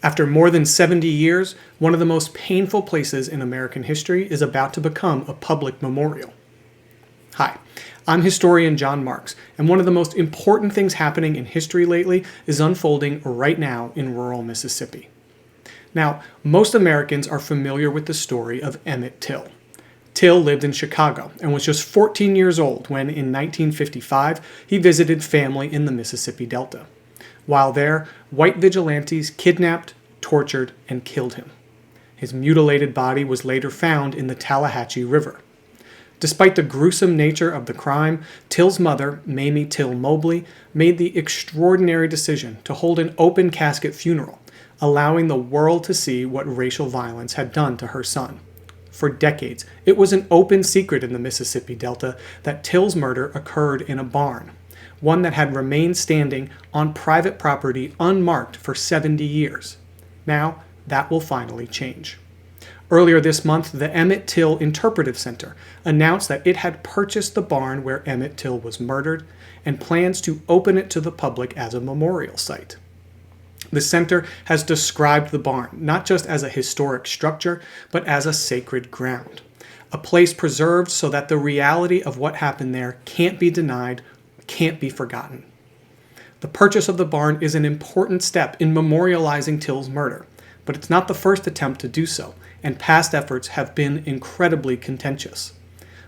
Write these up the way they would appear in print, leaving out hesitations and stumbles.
After more than 70 years, one of the most painful places in American history is about to become a public memorial. Hi, I'm historian John Marks, and one of the most important things happening in history lately is unfolding right now in rural Mississippi. Now, most Americans are familiar with the story of Emmett Till. Till lived in Chicago and was just 14 years old when, in 1955, he visited family in the Mississippi Delta. While there, white vigilantes kidnapped, tortured, and killed him. His mutilated body was later found in the Tallahatchie River. Despite the gruesome nature of the crime, Till's mother, Emmett Till Mobley, made the extraordinary decision to hold an open casket funeral, allowing the world to see what racial violence had done to her son. For decades, it was an open secret in the Mississippi Delta that Till's murder occurred in a barn, one that had remained standing on private property unmarked for 70 years. Now, that will finally change. Earlier this month, the Emmett Till Interpretive Center announced that it had purchased the barn where Emmett Till was murdered and plans to open it to the public as a memorial site. The center has described the barn not just as a historic structure, but as a sacred ground, a place preserved so that the reality of what happened there can't be denied, can't be forgotten. The purchase of the barn is an important step in memorializing Till's murder, but it's not the first attempt to do so, and past efforts have been incredibly contentious.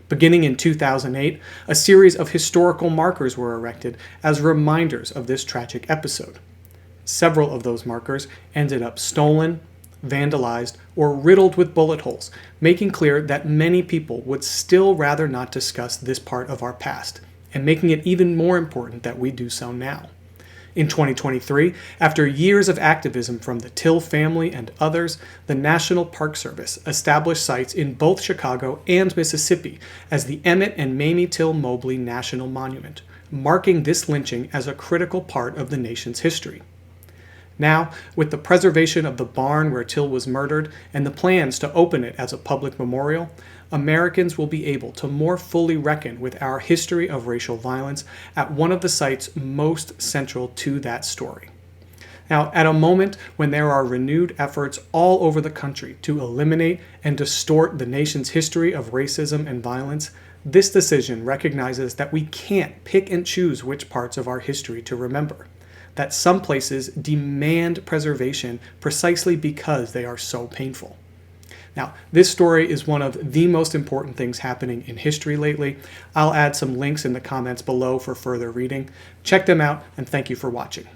Beginning in 2008, a series of historical markers were erected as reminders of this tragic episode. Several of those markers ended up stolen, vandalized, or riddled with bullet holes, making clear that many people would still rather not discuss this part of our past, and making it even more important that we do so now. In 2023, after years of activism from the Till family and others, the National Park Service established sites in both Chicago and Mississippi as the Emmett and Emmett Till Mobley National Monument, marking this lynching as a critical part of the nation's history. Now, with the preservation of the barn where Till was murdered and the plans to open it as a public memorial, Americans will be able to more fully reckon with our history of racial violence at one of the sites most central to that story. Now, at a moment when there are renewed efforts all over the country to eliminate and distort the nation's history of racism and violence, this decision recognizes that we can't pick and choose which parts of our history to remember, that some places demand preservation precisely because they are so painful. Now, this story is one of the most important things happening in history lately. I'll add some links in the comments below for further reading. Check them out, and thank you for watching.